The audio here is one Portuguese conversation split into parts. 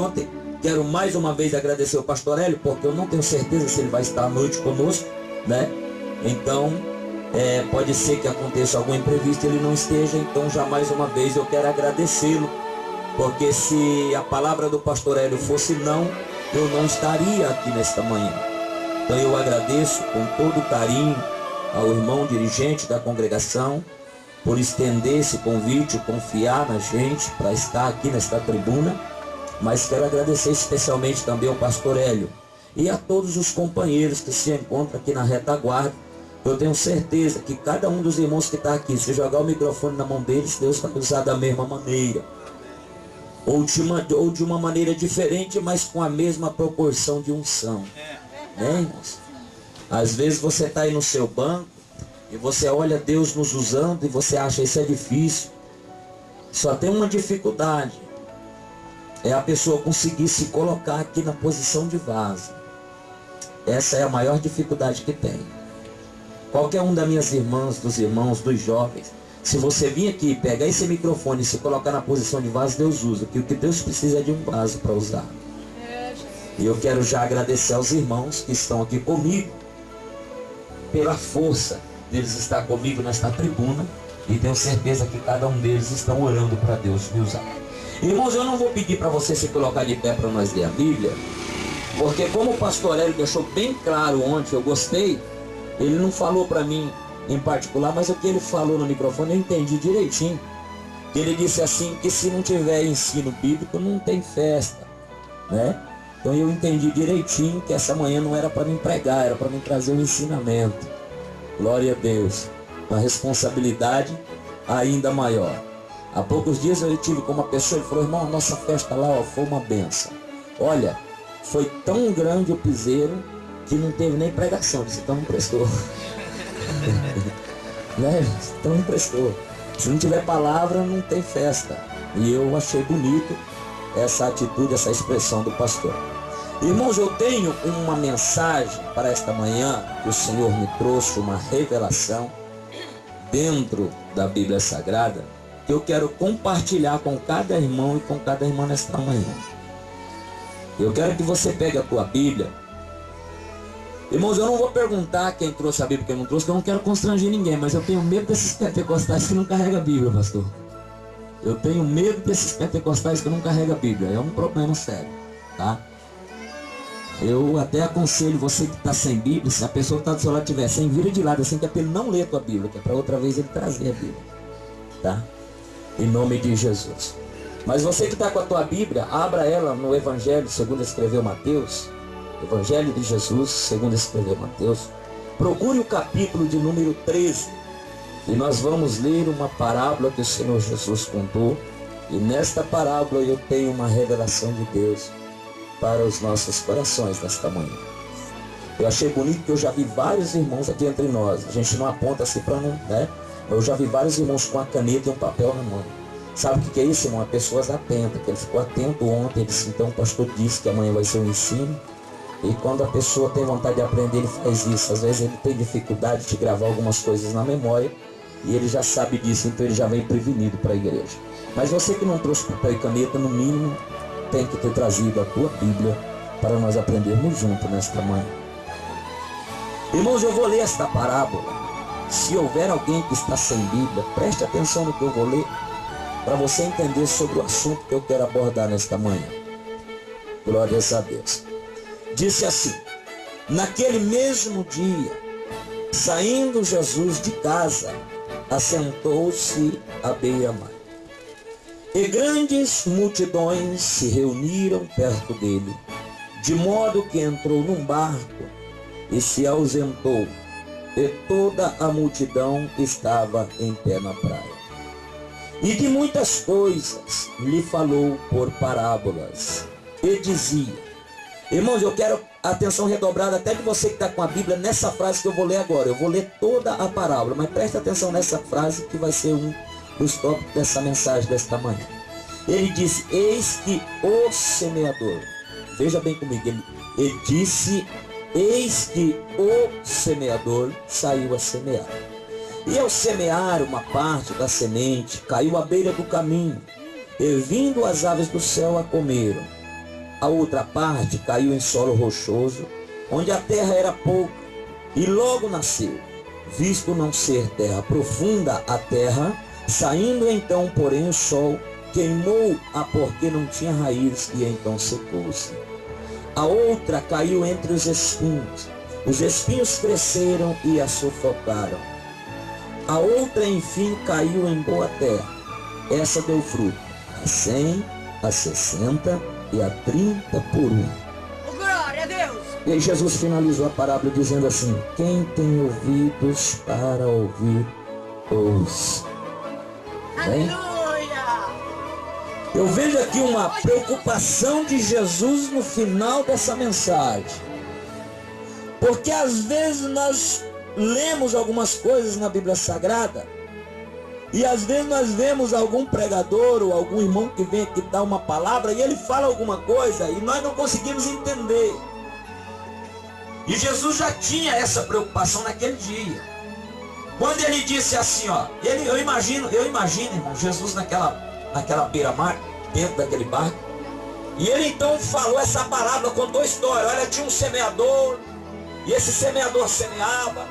ontem. Quero mais uma vez agradecer o pastor Hélio, porque eu não tenho certeza se ele vai estar à noite conosco, né? Então, pode ser que aconteça algum imprevisto e ele não esteja. Então, já mais uma vez eu quero agradecê-lo, porque se a palavra do pastor Hélio fosse não, eu não estaria aqui nesta manhã. Então eu agradeço com todo carinho ao irmão dirigente da congregação por estender esse convite, confiar na gente para estar aqui nesta tribuna. Mas quero agradecer especialmente também ao pastor Hélio e a todos os companheiros que se encontram aqui na retaguarda. Eu tenho certeza que cada um dos irmãos que está aqui, se jogar o microfone na mão deles, Deus vai usar da mesma maneira. Ou de uma maneira diferente, mas com a mesma proporção de unção. Né, irmãos? Às vezes você está aí no seu banco e você olha Deus nos usando e você acha isso é difícil. Só tem uma dificuldade. É a pessoa conseguir se colocar aqui na posição de vaso. Essa é a maior dificuldade que tem. Qualquer um das minhas irmãs, dos irmãos, dos jovens, se você vir aqui e pegar esse microfone e se colocar na posição de vaso, Deus usa. Porque o que Deus precisa é de um vaso para usar. E eu quero já agradecer aos irmãos que estão aqui comigo, pela força deles estar comigo nesta tribuna. E tenho certeza que cada um deles estão orando para Deus me usar. Irmãos, eu não vou pedir para você se colocar de pé para nós ler a Bíblia, porque como o pastor Hélio deixou bem claro ontem, eu gostei. Ele não falou para mim em particular, mas o que ele falou no microfone eu entendi direitinho. Ele disse assim, que se não tiver ensino bíblico não tem festa, né? Então eu entendi direitinho que essa manhã não era para me pregar, era para me trazer um ensinamento. Glória a Deus. Uma responsabilidade ainda maior. Há poucos dias eu tive com uma pessoa, ele falou: irmão, a nossa festa lá foi uma benção. Olha, foi tão grande o piseiro que não teve nem pregação. Eu disse: então não prestou. Né? Então não prestou. Se não tiver palavra, não tem festa. E eu achei bonito essa atitude, essa expressão do pastor. Irmãos, eu tenho uma mensagem para esta manhã que o Senhor me trouxe, uma revelação dentro da Bíblia Sagrada, que eu quero compartilhar com cada irmão e com cada irmã nesta manhã. Eu quero que você pegue a tua Bíblia. Irmãos, eu não vou perguntar quem trouxe a Bíblia e quem não trouxe, porque eu não quero constranger ninguém, mas eu tenho medo desses pentecostais que não carregam a Bíblia, pastor. Eu tenho medo desses pentecostais que não carregam a Bíblia. É um problema sério, tá? Eu até aconselho você que está sem Bíblia, se a pessoa que está do seu lado estiver sem, vira de lado assim, que é para ele não ler a tua Bíblia, que é para outra vez ele trazer a Bíblia, tá? Em nome de Jesus. Mas você que está com a tua Bíblia, abra ela no Evangelho segundo escreveu Mateus. Evangelho de Jesus segundo escreveu Mateus. Procure o capítulo de número 13. E nós vamos ler uma parábola que o Senhor Jesus contou. E nesta parábola eu tenho uma revelação de Deus para os nossos corações nesta manhã. Eu achei bonito que eu já vi vários irmãos aqui entre nós. A gente não aponta assim para não, né? Eu já vi vários irmãos com a caneta e um papel na mão. Sabe o que é isso, irmão? É pessoas atentas, que ele ficou atento ontem. Ele disse: então o pastor disse que amanhã vai ser um ensino. E quando a pessoa tem vontade de aprender, ele faz isso. Às vezes ele tem dificuldade de gravar algumas coisas na memória, e ele já sabe disso, então ele já vem prevenido para a igreja. Mas você que não trouxe papel e caneta, no mínimo, tem que ter trazido a tua Bíblia para nós aprendermos juntos nesta manhã. Irmãos, eu vou ler esta parábola. Se houver alguém que está sem Bíblia, preste atenção no que eu vou ler, para você entender sobre o assunto que eu quero abordar nesta manhã. Glórias a Deus. Disse assim: naquele mesmo dia, saindo Jesus de casa, assentou-se à beira-mar. E grandes multidões se reuniram perto dele, de modo que entrou num barco e se ausentou, e toda a multidão estava em pé na praia. E de muitas coisas lhe falou por parábolas, e dizia... Irmãos, eu quero atenção redobrada até de você que está com a Bíblia nessa frase que eu vou ler agora. Eu vou ler toda a parábola, mas preste atenção nessa frase que vai ser um dos tópicos dessa mensagem desta manhã. Ele disse: eis que o semeador, veja bem comigo, ele disse: eis que o semeador saiu a semear. E ao semear, uma parte da semente caiu à beira do caminho, e vindo as aves do céu a comeram. A outra parte caiu em solo rochoso, onde a terra era pouca, e logo nasceu. Visto não ser terra profunda a terra, saindo então, porém, o sol, queimou-a porque não tinha raiz, e então secou-se. A outra caiu entre os espinhos cresceram e a sufocaram. A outra, enfim, caiu em boa terra. Essa deu fruto, a 100, a 60 e a 30 por um. Glória a Deus! E aí Jesus finalizou a parábola dizendo assim: quem tem ouvidos para ouvir, ouça. Aleluia! Eu vejo aqui uma preocupação de Jesus no final dessa mensagem. Porque às vezes nós lemos algumas coisas na Bíblia Sagrada, e às vezes nós vemos algum pregador ou algum irmão que vem aqui dar uma palavra, e ele fala alguma coisa e nós não conseguimos entender. E Jesus já tinha essa preocupação naquele dia. Quando ele disse assim, ó, eu imagino, irmão, Jesus naquela beira-mar, dentro daquele barco. E ele então falou essa parábola, contou a história. Olha, tinha um semeador, e esse semeador semeava.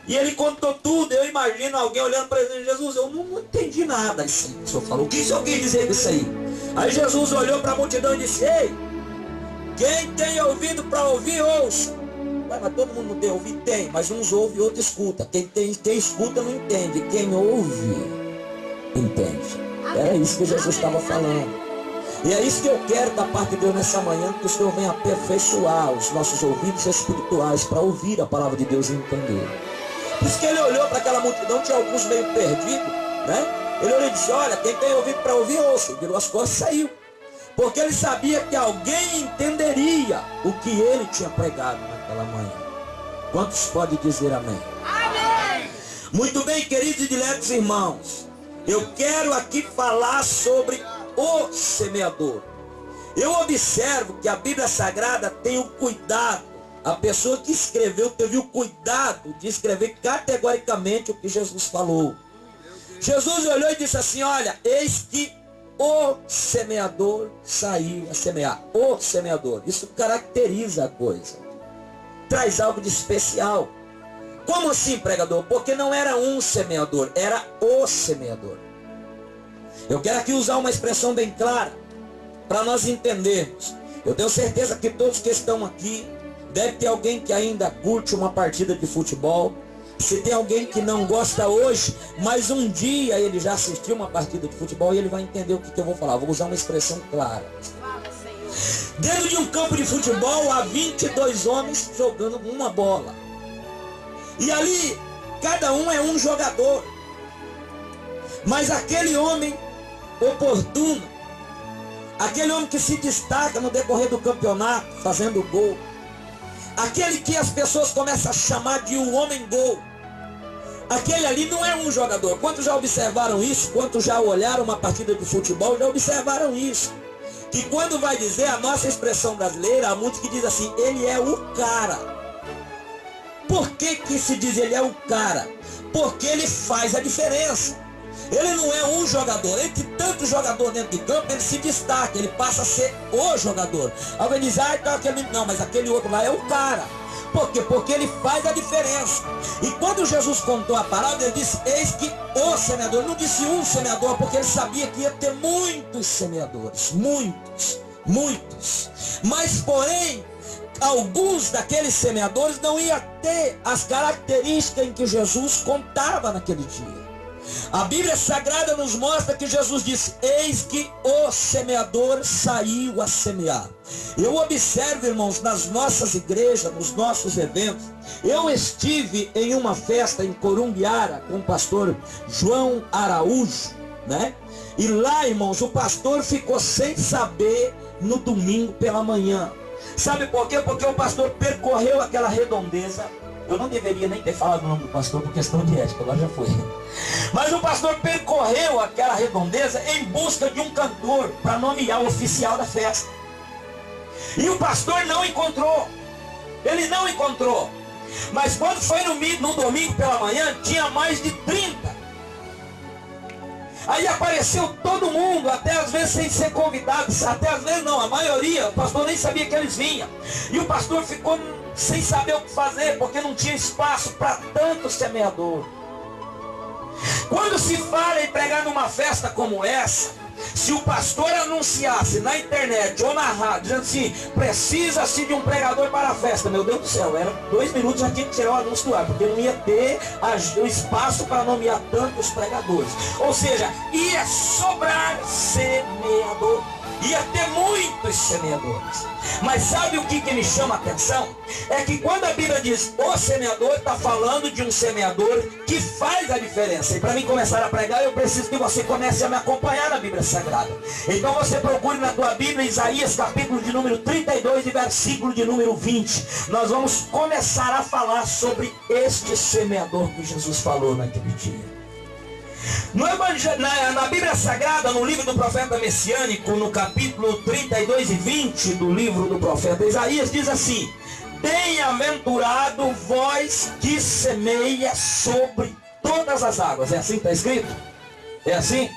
E ele contou tudo. Eu imagino alguém olhando para ele: Jesus, eu não entendi nada isso que o senhor falou. O que o senhor quis dizer disso aí? Aí Jesus olhou para a multidão e disse: ei, quem tem ouvido para ouvir, ouça. Mas todo mundo não tem ouvido? Tem, mas uns ouvem e outros escutam. Quem escuta não entende. Quem ouve, entende. Era isso que Jesus estava falando. E é isso que eu quero da parte de Deus nessa manhã, que o Senhor venha aperfeiçoar os nossos ouvidos espirituais para ouvir a palavra de Deus e entender. Por isso que ele olhou para aquela multidão, tinha alguns meio perdidos, né? Ele olhou e disse: olha, quem tem ouvido para ouvir, ouça. E virou as costas e saiu. Porque ele sabia que alguém entenderia o que ele tinha pregado naquela manhã. Quantos podem dizer amém? Amém! Muito bem, queridos e diletos irmãos. Eu quero aqui falar sobre o semeador. Eu observo que a Bíblia Sagrada tem o cuidado, a pessoa que escreveu teve o cuidado de escrever categoricamente o que Jesus falou. Jesus olhou e disse assim: olha, eis que o semeador saiu a semear. O semeador, isso caracteriza a coisa, traz algo de especial. Como assim, pregador? Porque não era um semeador, era o semeador. Eu quero aqui usar uma expressão bem clara para nós entendermos. Eu tenho certeza que todos que estão aqui, deve ter alguém que ainda curte uma partida de futebol. Se tem alguém que não gosta hoje, mas um dia ele já assistiu uma partida de futebol e ele vai entender o que eu vou falar. Vou usar uma expressão clara. Dentro de um campo de futebol há 22 homens jogando uma bola. E ali, cada um é um jogador. Mas aquele homem oportuno, aquele homem que se destaca no decorrer do campeonato, fazendo gol, aquele que as pessoas começam a chamar de um homem gol, aquele ali não é um jogador. Quantos já observaram isso? Quantos já olharam uma partida de futebol, já observaram isso? Que quando vai dizer a nossa expressão brasileira, há muitos que dizem assim: ele é o cara. Por que que se diz ele é o cara? Porque ele faz a diferença. Ele não é um jogador. Entre tanto jogador dentro de campo, ele se destaca, ele passa a ser o jogador. Alguém diz: ah, então aquele não, mas aquele outro lá é o cara. Por quê? Porque ele faz a diferença. E quando Jesus contou a parábola, ele disse: eis que o semeador. Ele não disse um semeador, porque ele sabia que ia ter muitos semeadores. Muitos. Mas porém, alguns daqueles semeadores não iam ter as características em que Jesus contava naquele dia. A Bíblia Sagrada nos mostra que Jesus disse: eis que o semeador saiu a semear. Eu observo, irmãos, nas nossas igrejas, nos nossos eventos. Eu estive em uma festa em Corumbiara com o pastor João Araújo, né? E lá, irmãos, o pastor ficou sem saber no domingo pela manhã. Sabe por quê? Porque o pastor percorreu aquela redondeza. Eu não deveria nem ter falado o nome do pastor por questão de ética, agora já foi. Mas o pastor percorreu aquela redondeza em busca de um cantor para nomear o oficial da festa. E o pastor não encontrou. Ele não encontrou. Mas quando foi no domingo pela manhã, tinha mais de 30. Aí apareceu todo mundo, até às vezes sem ser convidado, até às vezes não, a maioria, o pastor nem sabia que eles vinham. E o pastor ficou sem saber o que fazer, porque não tinha espaço para tanto semeador. Quando se fala em pregar numa festa como essa, se o pastor anunciasse na internet ou na rádio, dizendo assim, precisa-se de um pregador para a festa, meu Deus do céu, era 2 minutos, já tinha que tirar o anúncio do ar, porque não ia ter o espaço para nomear tantos pregadores. Ou seja, ia sobrar semeador, ia ter muitos semeadores. Mas sabe o que me chama a atenção? É que quando a Bíblia diz o semeador, está falando de um semeador que faz a diferença. E para mim começar a pregar, eu preciso que você comece a me acompanhar na Bíblia Sagrada. Então você procure na tua Bíblia Isaías capítulo de número 32 e versículo de número 20. Nós vamos começar a falar sobre este semeador que Jesus falou naquele dia. Na Bíblia Sagrada, no livro do profeta messiânico, no capítulo 32 e 20 do livro do profeta Isaías, diz assim: bem-aventurado vós que semeia sobre todas as águas. É assim que está escrito? É assim?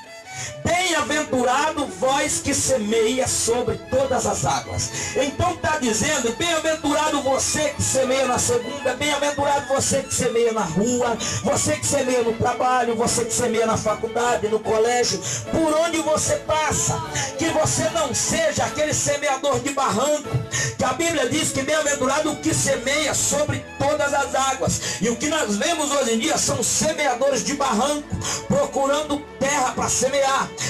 Bem-aventurado vós que semeia sobre todas as águas. Então está dizendo, bem-aventurado você que semeia na segunda, bem-aventurado você que semeia na rua, você que semeia no trabalho, você que semeia na faculdade, no colégio, por onde você passa. Que você não seja aquele semeador de barranco, que a Bíblia diz que bem-aventurado o que semeia sobre todas as águas. E o que nós vemos hoje em dia são semeadores de barranco, procurando terra para semear.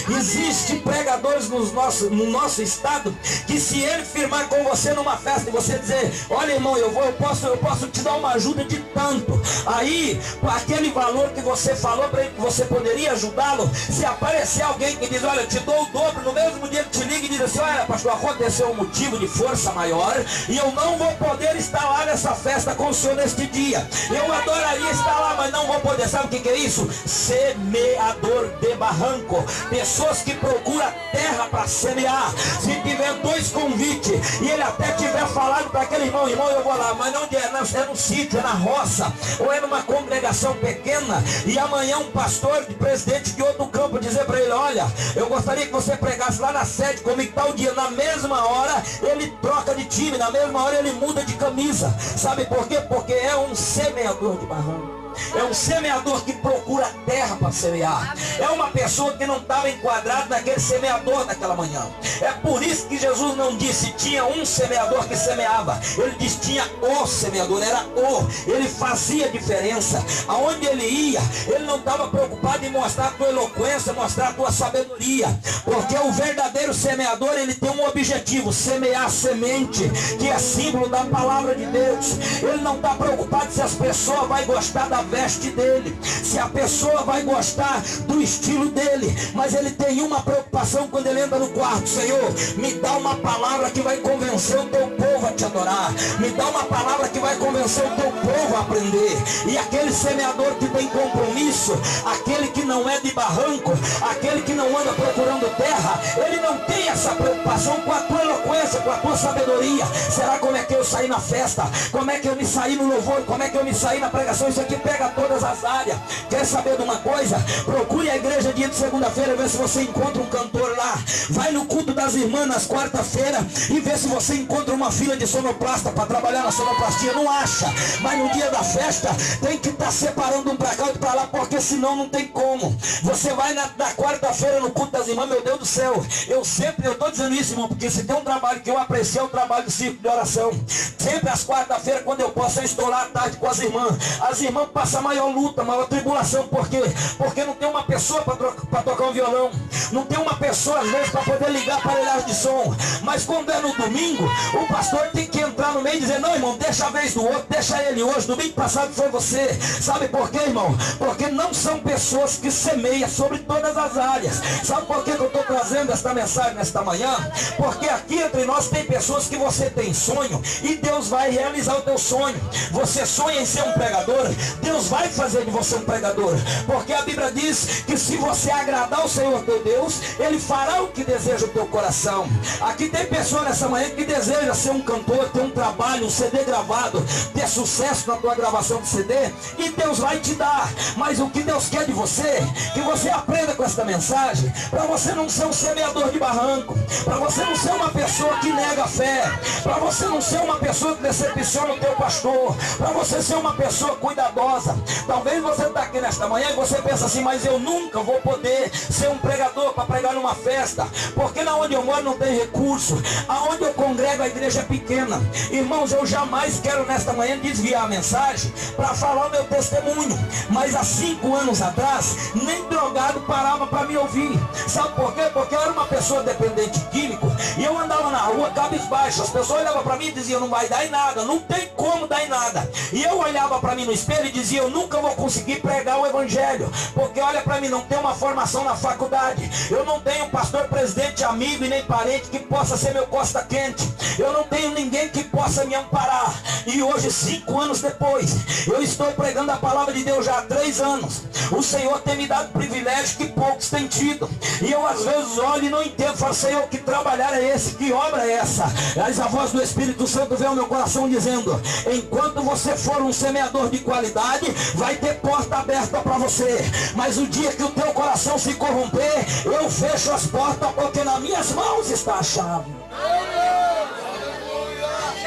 Existem pregadores no nosso estado, que se ele firmar com você numa festa e você dizer, olha irmão, eu posso te dar uma ajuda de tanto, aí aquele valor que você falou para ele que você poderia ajudá-lo, se aparecer alguém que diz, olha, eu te dou o dobro, no mesmo dia ele te liga e diz assim, olha pastor, aconteceu um motivo de força maior e eu não vou poder estar lá nessa festa com o senhor neste dia, eu adoraria estar lá, mas não vou poder. Sabe o que é isso? Semeador de barranco, pessoas que procuram terra para semear. Se tiver 2 convites e ele até tiver falado para aquele irmão, eu vou lá, mas não é no sítio, é na roça, ou é numa congregação pequena, e amanhã um pastor, presidente de outro campo, dizer para ele, olha, eu gostaria que você pregasse lá na sede comigo tal dia, na mesma hora ele troca de time, na mesma hora ele muda de camisa. Sabe por quê? Porque é um semeador de barranco. É um semeador que procura terra para semear. É uma pessoa que não estava enquadrada naquele semeador daquela manhã. É por isso que Jesus não disse tinha um semeador que semeava. Ele disse tinha o semeador, era o. Ele fazia diferença. Aonde ele ia, ele não estava preocupado em mostrar a tua eloquência, mostrar a tua sabedoria. Porque o verdadeiro semeador, ele tem um objetivo, semear semente, que é símbolo da palavra de Deus. Ele não está preocupado se as pessoas vão gostar da veste dele, se a pessoa vai gostar do estilo dele, mas ele tem uma preocupação quando ele entra no quarto: Senhor, me dá uma palavra que vai convencer o teu povo a te adorar, me dá uma palavra que vai convencer o teu povo a aprender. E aquele semeador que tem compromisso, aquele que não é de barranco, aquele que não anda procurando terra, ele não tem essa preocupação com a tua eloquência, com a tua sabedoria. Será como é que eu saí na festa? Como é que eu me saí no louvor? Como é que eu me saí na pregação? Isso aqui pega todas as áreas. Quer saber de uma coisa? Procure a igreja dia de segunda-feira, vê se você encontra um cantor lá. Vai no culto das irmãs nas quarta-feira e vê se você encontra uma fila de sonoplasta para trabalhar na sonoplastia. Não acha, mas no dia da festa tem que estar separando um para cá e outro para lá, porque senão não tem como. Você vai na quarta-feira no culto das irmãs, meu Deus do céu, eu estou dizendo isso, irmão, porque se tem um trabalho que eu aprecio, é o trabalho do círculo de oração. Sempre às quarta-feiras, quando eu posso, eu estou lá à tarde com as irmãs. As irmãs passam a maior luta, a maior tribulação. Por quê? Porque não tem uma pessoa para tocar um violão, não tem uma pessoa às vezes para poder ligar a aparelhagem de som. Mas quando é no domingo, o pastor tem que entrar no meio e dizer: não, irmão, deixa a vez do outro, deixa ele hoje, domingo passado foi você. Sabe por quê, irmão? Porque não são pessoas que semeiam sobre todas as áreas. Sabe por que eu estou trazendo esta mensagem nesta manhã? Porque aqui entre nós tem pessoas que você tem sonho e Deus vai realizar o teu sonho. Você sonha em ser um pregador, Deus vai fazer de você um pregador, porque a Bíblia diz que se você agradar o Senhor teu Deus, Ele fará o que deseja o teu coração. Aqui tem pessoa nessa manhã que deseja ser um cantor, ter um trabalho, um CD gravado, ter sucesso na tua gravação de CD, e Deus vai te dar. Mas o que Deus quer de você, que você aprenda com esta mensagem, para você não ser um semeador de barranco, para você não ser uma pessoa que nega a fé, para você não ser uma pessoa que decepciona o teu pastor, para você ser uma pessoa cuidadosa. Talvez você está aqui nesta manhã e você pensa assim: mas eu nunca vou poder ser um pregador para pregar numa festa, porque na onde eu moro não tem recurso, aonde eu congrego a igreja é pequena. Irmãos, eu jamais quero nesta manhã desviar a mensagem para falar o meu testemunho, mas há 5 anos atrás nem drogado parava para me ouvir. Sabe por quê? Porque eu era uma pessoa dependente químico e eu andava na rua cabisbaixo. As pessoas olhavam para mim e diziam: não vai dar em nada, não tem como dar em nada. E eu olhava para mim no espelho e dizia: eu nunca vou conseguir pregar o evangelho, porque olha para mim, não tenho uma formação na faculdade, eu não tenho um pastor presidente, amigo e nem parente que possa ser meu costa quente, eu não tenho ninguém que possa me amparar. E hoje, 5 anos depois, eu estou pregando a palavra de Deus já há 3 anos. O Senhor tem me dado privilégio que poucos têm tido, e eu às vezes olho e não entendo. Falo: Senhor, que trabalhar é esse? Que obra é essa? Mas a voz do Espírito Santo veio ao meu coração dizendo: enquanto você for um semeador de qualidade, vai ter porta aberta para você, mas o dia que o teu coração se corromper, eu fecho as portas, porque nas minhas mãos está a chave.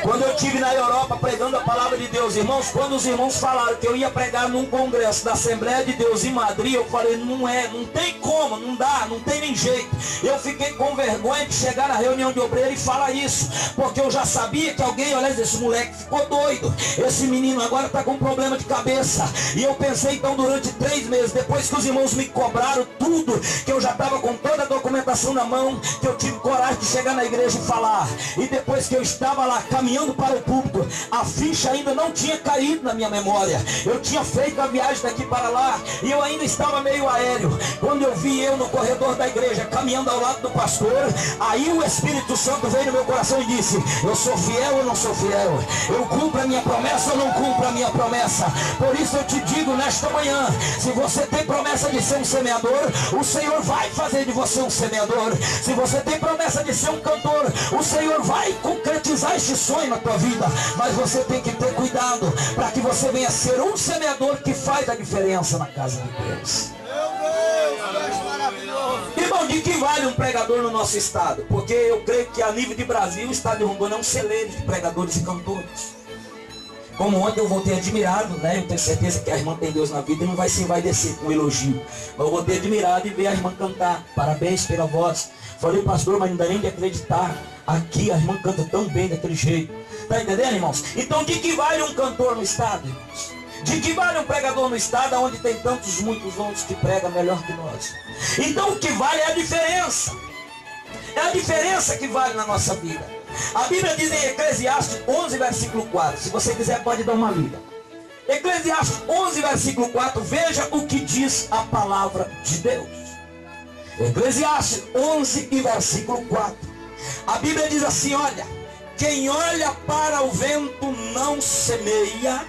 Quando eu estive na Europa pregando a palavra de Deus, irmãos, quando os irmãos falaram que eu ia pregar num congresso da Assembleia de Deus em Madrid, eu falei: não tem como, não dá, não tem nem jeito. Eu fiquei com vergonha de chegar na reunião de obreiro e falar isso, porque eu já sabia que alguém, olha, esse moleque ficou doido, esse menino agora está com problema de cabeça. E eu pensei então durante 3 meses, depois que os irmãos me cobraram tudo, que eu já estava com toda a documentação na mão, que eu tive coragem de chegar na igreja e falar. E depois que eu estava lá caminhando para o púlpito, a ficha ainda não tinha caído na minha memória. Eu tinha feito a viagem daqui para lá e eu ainda estava meio aéreo. Quando eu vi eu no corredor da igreja caminhando ao lado do pastor, aí o Espírito Santo veio no meu coração e disse: eu sou fiel ou não sou fiel? Eu cumpro a minha promessa ou não cumpro a minha promessa? Por isso eu te digo nesta manhã, se você tem promessa de ser um semeador, o Senhor vai fazer de você um semeador. Se você tem promessa de ser um cantor, o Senhor vai concretizar este sonho na tua vida. Mas você tem que ter cuidado para que você venha ser um semeador que faz a diferença na casa de Deus. Irmão, de que vale um pregador no nosso estado? Porque eu creio que a nível de Brasil, o estado de Rondônia é um celeiro de pregadores e cantores. Como ontem eu voltei admirado, né? Eu tenho certeza que a irmã tem Deus na vida e não vai se envaidecer com um elogio. Mas eu voltei admirado e ver a irmã cantar. Parabéns pela voz. Falei: pastor, mas não dá nem de acreditar. Aqui a irmã canta tão bem daquele jeito. Tá entendendo, irmãos? Então de que vale um cantor no estado, irmãos? De que vale um pregador no estado onde tem muitos outros que pregam melhor que nós? Então o que vale é a diferença. É a diferença que vale na nossa vida. A Bíblia diz em Eclesiastes 11, versículo 4. Se você quiser pode dar uma lida. Eclesiastes 11, versículo 4. Veja o que diz a palavra de Deus. Eclesiastes 11 e versículo 4. A Bíblia diz assim: olha, quem olha para o vento não semeia,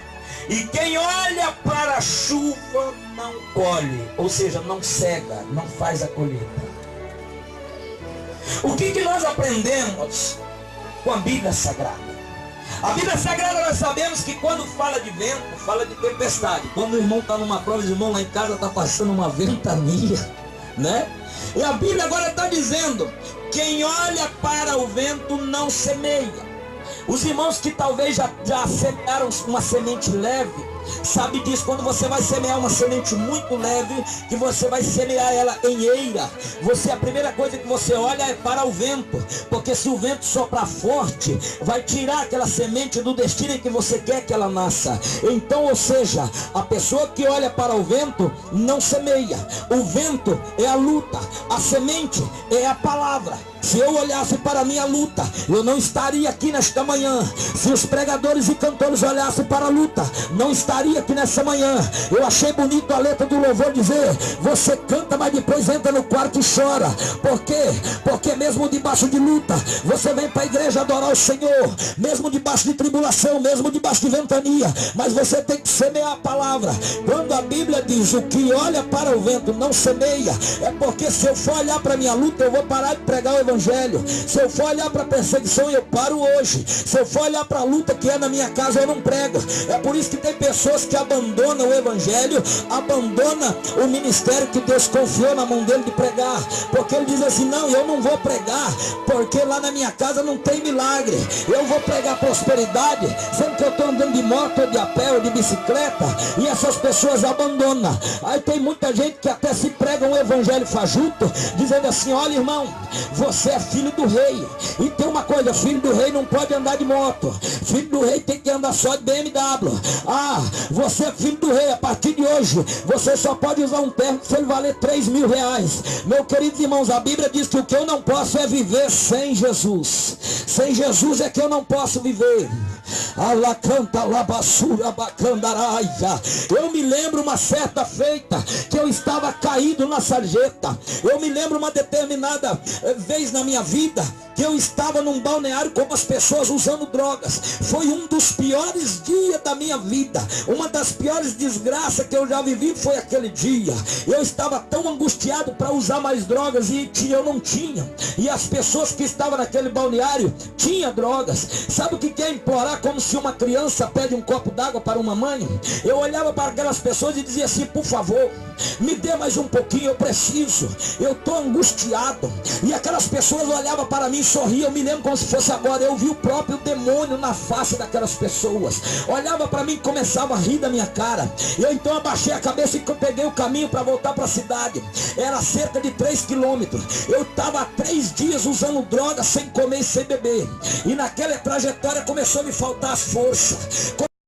e quem olha para a chuva não colhe. Ou seja, não cega, não faz a colheita. O que nós aprendemos com a Bíblia Sagrada? A Bíblia Sagrada nós sabemos que quando fala de vento, fala de tempestade. Quando o irmão está numa prova, o irmão lá em casa está passando uma ventania, né? E a Bíblia agora está dizendo: quem olha para o vento não semeia. Os irmãos que talvez já semearam uma semente leve, sabe disso. Quando você vai semear uma semente muito leve, que você vai semear ela em eira, a primeira coisa que você olha é para o vento, porque se o vento soprar forte, vai tirar aquela semente do destino em que você quer que ela nasça. Então, ou seja, a pessoa que olha para o vento não semeia. O vento é a luta, a semente é a palavra. Se eu olhasse para a minha luta, eu não estaria aqui nesta manhã. Se os pregadores e cantores olhassem para a luta, não estaria aqui nessa manhã. Eu achei bonito a letra do louvor dizer: você canta, mas depois entra no quarto e chora. Por quê? Porque mesmo debaixo de luta, você vem para a igreja adorar o Senhor, mesmo debaixo de tribulação, mesmo debaixo de ventania, mas você tem que semear a palavra. Quando a Bíblia diz: o que olha para o vento não semeia, é porque se eu for olhar para a minha luta, eu vou parar de pregar o evangelho. Se eu for olhar para a perseguição, eu paro hoje. Se eu for olhar para a luta que é na minha casa, eu não prego. É por isso que tem pessoas que abandonam o evangelho, abandonam o ministério que Deus confiou na mão dele de pregar, porque ele diz assim: não, eu não vou pregar, porque lá na minha casa não tem milagre. Eu vou pregar prosperidade, sendo que eu estou andando de moto, ou de a pé, ou de bicicleta, e essas pessoas abandonam. Aí tem muita gente que até se prega um evangelho fajuto, dizendo assim: olha, irmão, você é filho do rei. E tem uma coisa: filho do rei não pode andar de moto, filho do rei tem que andar só de BMW. Ah, você é filho do rei, a partir de hoje você só pode usar um terno se ele valer 3 mil reais. Meus queridos irmãos, a Bíblia diz que o que eu não posso é viver sem Jesus. Sem Jesus é que eu não posso viver. Eu me lembro uma certa feita que eu estava caído na sarjeta. Eu me lembro uma determinada vez na minha vida que eu estava num balneário com as pessoas usando drogas. Foi um dos piores dias da minha vida. Uma das piores desgraças que eu já vivi foi aquele dia. Eu estava tão angustiado para usar mais drogas e eu não tinha. E as pessoas que estavam naquele balneário tinham drogas. Sabe o que é implorar como se uma criança pede um copo d'água para uma mãe? Eu olhava para aquelas pessoas e dizia assim: por favor, me dê mais um pouquinho, eu preciso, eu estou angustiado. E aquelas pessoas olhavam para mim e sorriam. Eu me lembro como se fosse agora. Eu vi o próprio demônio na face daquelas pessoas. Olhava para mim e começava a rir da minha cara. Eu então abaixei a cabeça e peguei o caminho para voltar para a cidade. Era cerca de 3 quilômetros. Eu estava há 3 dias usando droga, sem comer e sem beber. E naquela trajetória começou a me faltar as forças.